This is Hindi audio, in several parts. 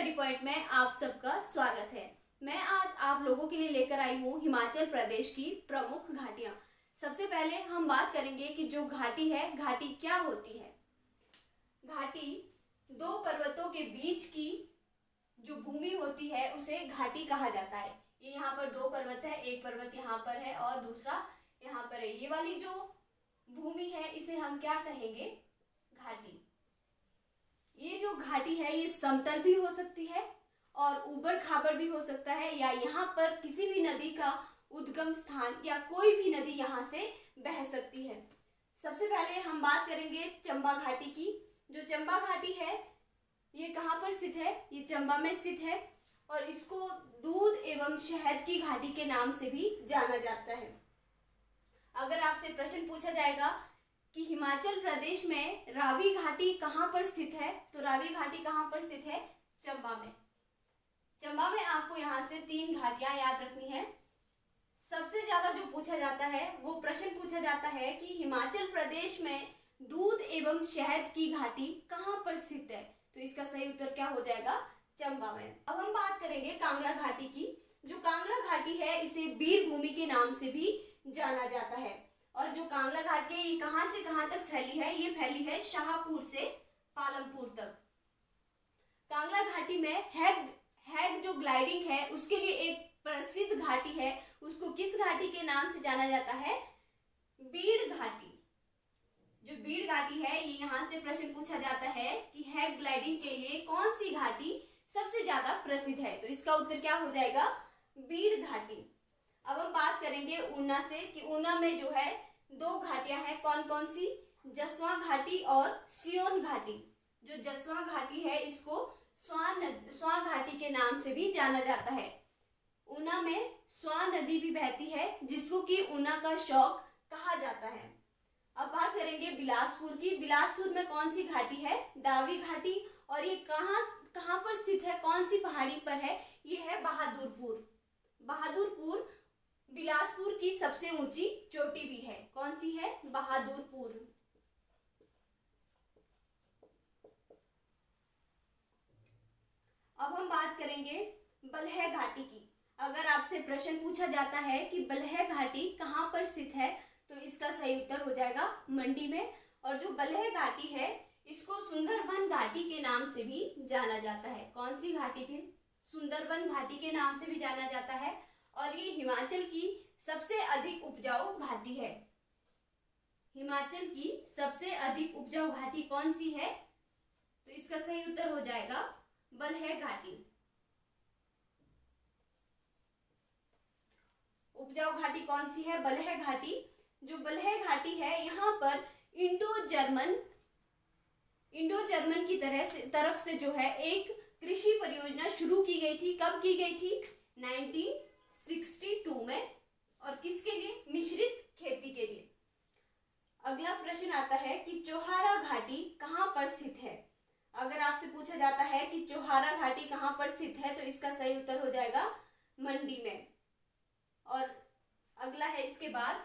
स्टडी पॉइंट में आप सबका स्वागत है। मैं आज आप लोगों के लिए लेकर आई हूँ हिमाचल प्रदेश की प्रमुख घाटियाँ। सबसे पहले हम बात करेंगे कि जो घाटी है, घाटी क्या होती है। घाटी दो पर्वतों के बीच की जो भूमि होती है उसे घाटी कहा जाता है। ये यहाँ पर दो पर्वत है, एक पर्वत यहाँ पर है और दूसरा यहाँ पर है। ये वाली जो भूमि है इसे हम क्या कहेंगे? घाटी। ये जो घाटी है ये समतल भी हो सकती है और ऊबड़ खाबड़ भी हो सकता है, या यहाँ पर किसी भी नदी का उद्गम स्थान या कोई भी नदी यहाँ से बह सकती है। सबसे पहले हम बात करेंगे चंबा घाटी की। जो चंबा घाटी है ये कहाँ पर स्थित है? ये चंबा में स्थित है और इसको दूध एवं शहद की घाटी के नाम से भी जाना जाता है। अगर आपसे प्रश्न पूछा जाएगा कि हिमाचल प्रदेश में रावी घाटी कहाँ पर स्थित है, तो रावी घाटी कहाँ पर स्थित है? चंबा में। चंबा में आपको यहाँ से 3 घाटियां याद रखनी है। सबसे ज्यादा जो पूछा जाता है वो प्रश्न पूछा जाता है कि हिमाचल प्रदेश में दूध एवं शहद की घाटी कहाँ पर स्थित है, तो इसका सही उत्तर क्या हो जाएगा? चंबा में। अब हम बात करेंगे कांगड़ा घाटी की। जो कांगड़ा घाटी है इसे बीर भूमि के नाम से भी जाना जाता है। और जो कांगड़ा घाटी है ये कहाँ से कहाँ तक फैली है? ये फैली है शाहपुर से पालमपुर तक। कांगड़ा घाटी में हैग जो ग्लाइडिंग है उसके लिए एक प्रसिद्ध घाटी है, उसको किस घाटी के नाम से जाना जाता है? बीड़ घाटी। जो बीड़ घाटी है ये यहाँ से प्रश्न पूछा जाता है कि हैग ग्लाइडिंग के लिए कौन सी घाटी सबसे ज्यादा प्रसिद्ध है, तो इसका उत्तर क्या हो जाएगा? बीड़ घाटी। अब हम बात करेंगे ऊना से कि ऊना में जो है 2 घाटियां हैं। कौन कौन सी? जसवां घाटी और सियोन घाटी। जो जसवां घाटी है इसको स्वां घाटी के नाम से भी जाना जाता है। ऊना में स्वां नदी भी बहती है जिसको कि ऊना का शौक कहा जाता है। अब बात करेंगे बिलासपुर की। बिलासपुर में कौन सी घाटी है? दावी घाटी। और ये कहाँ पर स्थित है? कौन सी पहाड़ी पर है? ये है बहादुरपुर। बहादुरपुर बिलासपुर की सबसे ऊंची चोटी भी है। कौन सी है? बहादुरपुर। अब हम बात करेंगे बलह घाटी की। अगर आपसे प्रश्न पूछा जाता है कि बलह घाटी कहाँ पर स्थित है, तो इसका सही उत्तर हो जाएगा मंडी में। और जो बलह घाटी है इसको सुंदरबन घाटी के नाम से भी जाना जाता है। कौन सी घाटी थी? सुंदरबन घाटी के नाम से भी जाना जाता है। और ये हिमाचल की सबसे अधिक उपजाऊ घाटी है। हिमाचल की सबसे अधिक उपजाऊ घाटी कौन सी है? तो इसका सही उत्तर हो जाएगा बलह घाटी। उपजाऊ घाटी कौन सी है? बलह घाटी। जो बलह घाटी है यहाँ पर इंडो जर्मन की तरफ से जो है एक कृषि परियोजना शुरू की गई थी। कब की गई थी? 1962 में। और किसके लिए? मिश्रित खेती के लिए। अगला प्रश्न आता है कि चौहारा घाटी कहाँ पर स्थित है। अगर आपसे पूछा जाता है कि चौहारा घाटी कहाँ पर स्थित है, तो इसका सही उत्तर हो जाएगा मंडी में। और अगला है इसके बाद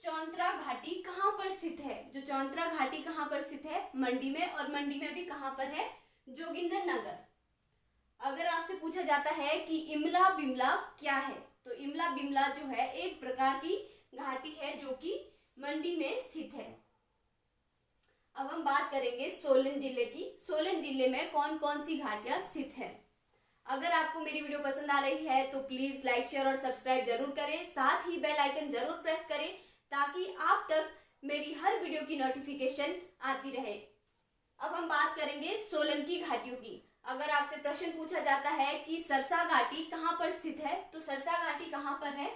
चौंतरा घाटी कहाँ पर स्थित है। जो चौंतरा घाटी कहाँ पर स्थित है? मंडी में। और मंडी में भी कहाँ पर है? जोगिंदरनगर। अगर आपसे पूछा जाता है कि इमला बिमला क्या है, तो इमला बिमला जो है एक प्रकार की घाटी है जो कि मंडी में स्थित है। अब हम बात करेंगे सोलन जिले की। सोलन जिले में कौन कौन सी घाटियां स्थित है। अगर आपको मेरी वीडियो पसंद आ रही है तो प्लीज लाइक, शेयर और सब्सक्राइब जरूर करें। साथ ही बेल आइकन जरूर प्रेस करें ताकि आप तक मेरी हर वीडियो की नोटिफिकेशन आती रहे। अब हम बात करेंगे सोलन की घाटियों की। अगर आपसे प्रश्न पूछा जाता है कि सरसा घाटी कहाँ पर स्थित है, तो सरसा घाटी कहाँ पर है?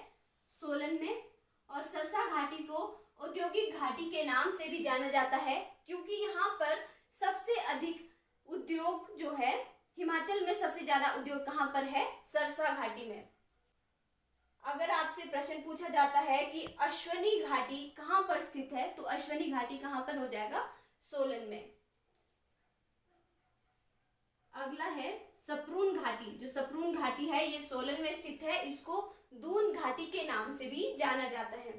सोलन में। और सरसा घाटी को औद्योगिक घाटी के नाम से भी जाना जाता है क्योंकि यहाँ पर सबसे अधिक उद्योग जो है, हिमाचल में सबसे ज्यादा उद्योग कहाँ पर है? सरसा घाटी में। अगर आपसे प्रश्न पूछा जाता है कि अश्वनी घाटी कहाँ पर स्थित है, तो अश्वनी घाटी कहाँ पर हो जाएगा? सोलन में। अगला है सपरून घाटी। जो सपरून घाटी है ये सोलन में स्थित है। इसको दून घाटी के नाम से भी जाना जाता है।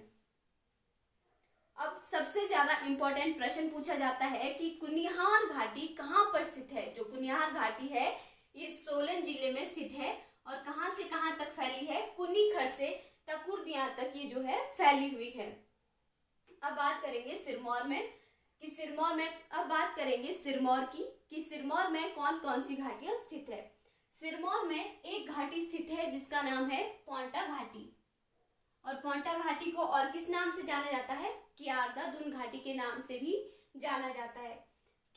अब सबसे ज्यादा इंपॉर्टेंट प्रश्न पूछा जाता है कि कुनिहार घाटी कहाँ पर स्थित है। जो कुनिहार घाटी है ये सोलन जिले में स्थित है और कहां से कहां तक फैली है, कुन्नीखर से तकुर्दिया तक ये जो है फैली हुई है। अब बात करेंगे सिरमौर में कि सिरमौर की कि सिरमौर में कौन कौन सी घाटियां स्थित है। सिरमौर में एक घाटी स्थित है जिसका नाम है पोंटा घाटी, और पोंटा घाटी को और किस नाम से जाना जाता है, कियारदा दुन घाटी के नाम से भी जाना जाता है।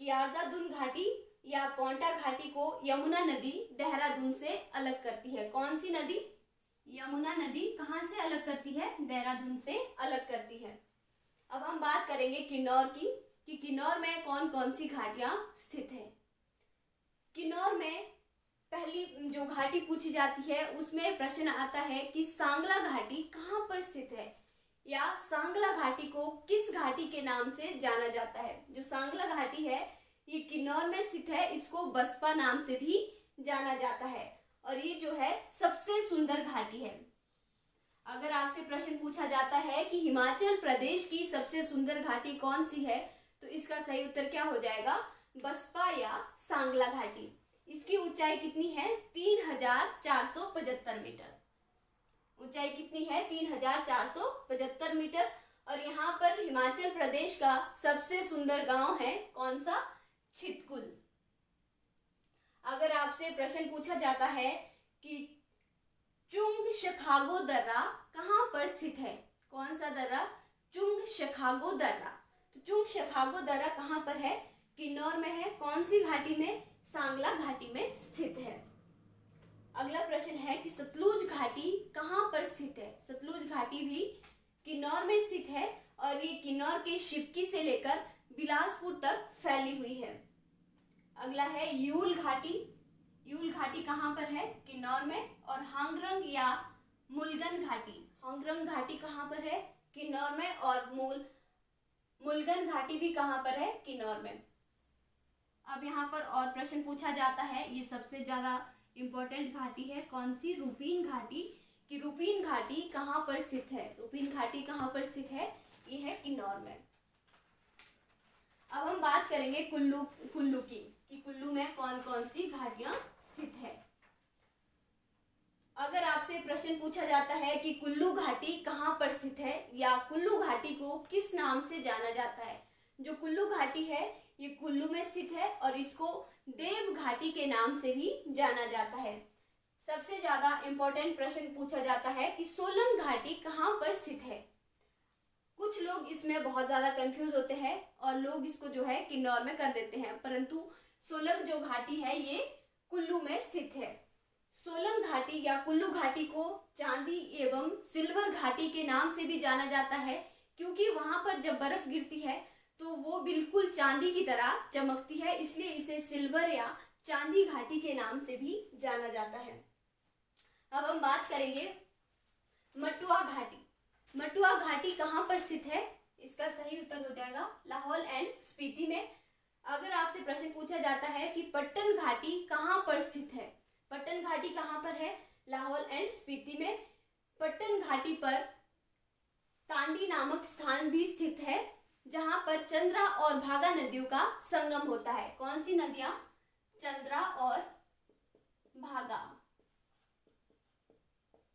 कियारदा दुन घाटी या पोंटा घाटी को यमुना नदी देहरादून से अलग करती है। कौन सी नदी? यमुना नदी कहाँ से अलग करती है? देहरादून से अलग करती है। अब हम बात करेंगे किन्नौर की कि किन्नौर में कौन कौन सी घाटियां स्थित है। किन्नौर में पहली जो घाटी पूछी जाती है उसमें प्रश्न आता है कि सांगला घाटी कहाँ पर स्थित है, या सांगला घाटी को किस घाटी के नाम से जाना जाता है। जो सांगला घाटी है ये किन्नौर में स्थित है, इसको बसपा नाम से भी जाना जाता है और ये जो है सबसे सुंदर घाटी है। अगर आपसे प्रश्न पूछा जाता है कि हिमाचल प्रदेश की सबसे सुंदर घाटी कौन सी है, तो इसका सही उत्तर क्या हो जाएगा? बसपा या सांगला घाटी। इसकी ऊंचाई कितनी है? 3475 मीटर। ऊंचाई कितनी है? 3475 मीटर। और यहाँ पर हिमाचल प्रदेश का सबसे सुंदर गांव है कौन सा? छितकुल। अगर आपसे प्रश्न पूछा जाता है कि चुंग शखागो दर्रा कहाँ पर स्थित है, कौन सा दर्रा? चुंग शखागो दर्रा। तो चुंग शखागो दर्रा कहाँ पर है? किन्नौर में है। कौन सी घाटी में? सांगला घाटी में स्थित है। अगला प्रश्न है कि सतलुज घाटी कहाँ पर स्थित है। सतलुज घाटी भी किन्नौर में स्थित है और ये किन्नौर के शिवकी से लेकर बिलासपुर तक फैली हुई है। अगला है यूल घाटी। यूल घाटी कहाँ पर है? किन्नौर में। और हांगरंग या मुलगन घाटी, हांगरंग घाटी कहाँ पर है? किन्नौर में। और मुलगन घाटी भी कहाँ पर है? किन्नौर में। अब यहाँ पर और प्रश्न पूछा जाता है, ये सबसे ज्यादा इम्पोर्टेंट घाटी है, कौन सी? रूपीन घाटी। कि रूपीन घाटी कहाँ पर स्थित है? रूपीन घाटी कहाँ पर स्थित है? ये है किन्नौर में। अब हम बात करेंगे कुल्लू की कि कुल्लू में कौन कौन सी घाटियां स्थित है। अगर आपसे प्रश्न पूछा जाता है कि कुल्लू घाटी कहाँ पर स्थित है या कुल्लू घाटी को किस नाम से जाना जाता है, जो कुल्लू घाटी है ये कुल्लू में स्थित है और इसको देव घाटी के नाम से भी जाना जाता है। सबसे ज्यादा इंपॉर्टेंट प्रश्न पूछा जाता है कि सोलंग घाटी कहाँ पर स्थित है। कुछ लोग इसमें बहुत ज्यादा कंफ्यूज होते हैं और लोग इसको जो है किन्नौर में कर देते हैं, परंतु सोलंग जो घाटी है ये कुल्लू में स्थित है। सोलंग घाटी या कुल्लू घाटी को चांदी एवं सिल्वर घाटी के नाम से भी जाना जाता है, क्योंकि वहां पर जब बर्फ गिरती है तो वो बिल्कुल चांदी की तरह चमकती है, इसलिए इसे सिल्वर या चांदी घाटी के नाम से भी जाना जाता है। अब हम बात करेंगे मटुआ घाटी। मटुआ घाटी कहाँ पर स्थित है? इसका सही उत्तर हो जाएगा लाहौल एंड स्पीति में। अगर आपसे प्रश्न पूछा जाता है कि पट्टन घाटी कहाँ पर स्थित है, पट्टन घाटी कहाँ पर है? लाहौल एंड स्पीति में। पट्टन घाटी पर तांडी नामक स्थान भी स्थित है, जहां पर चंद्रा और भागा नदियों का संगम होता है। कौन सी नदियां? चंद्रा और भागा।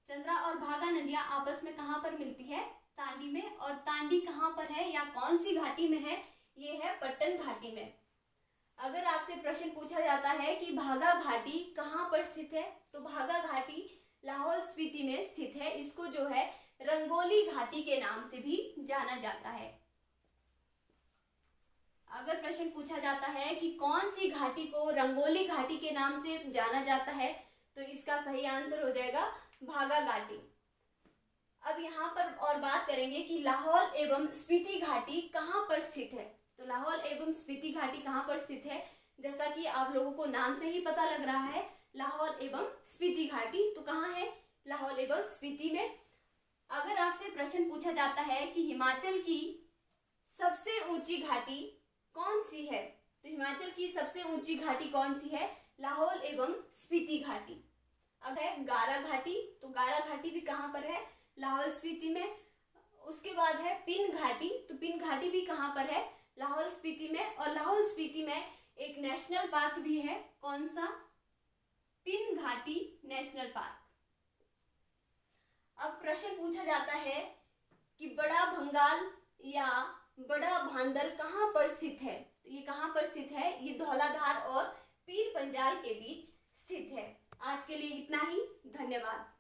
चंद्रा और भागा नदियां आपस में कहां पर मिलती है? तांडी में। और तांडी कहां पर है या कौन सी घाटी में है? ये है पट्टन घाटी में। अगर आपसे प्रश्न पूछा जाता है कि भागा घाटी कहां पर स्थित है, तो भागा घाटी लाहौल स्पीति में स्थित है। इसको जो है रंगोली घाटी के नाम से भी जाना जाता है। अगर प्रश्न पूछा जाता है कि कौन सी घाटी को रंगोली घाटी के नाम से जाना जाता है, तो इसका सही आंसर हो जाएगा भागा घाटी। अब यहाँ पर और बात करेंगे कि लाहौल एवं स्पीति घाटी कहाँ पर स्थित है। तो लाहौल एवं स्पीति घाटी कहाँ पर स्थित है? जैसा कि आप लोगों को नाम से ही पता लग रहा है, लाहौल एवं स्पीति घाटी तो कहाँ है? लाहौल एवं स्पीति में। अगर आपसे प्रश्न पूछा जाता है कि हिमाचल की सबसे ऊंची घाटी कौन सी है, तो हिमाचल की सबसे ऊंची घाटी कौन सी है? लाहौल एवं स्पीति घाटी। अब है गारा घाटी, तो गारा घाटी भी कहाँ पर है? लाहौल स्पीति में। उसके बाद है पिन घाटी, तो पिन घाटी भी कहाँ पर है? लाहौल स्पीति में। और लाहौल स्पीति में एक नेशनल पार्क भी है, कौन सा? घाटी नेशनल पार्क। अब प्रश्न पूछा जाता है कि बड़ा भंगाल या बड़ा भांदल कहाँ पर स्थित है। तो ये कहाँ पर स्थित है? ये धौलाधार और पीर पंजाल के बीच स्थित है। आज के लिए इतना ही। धन्यवाद।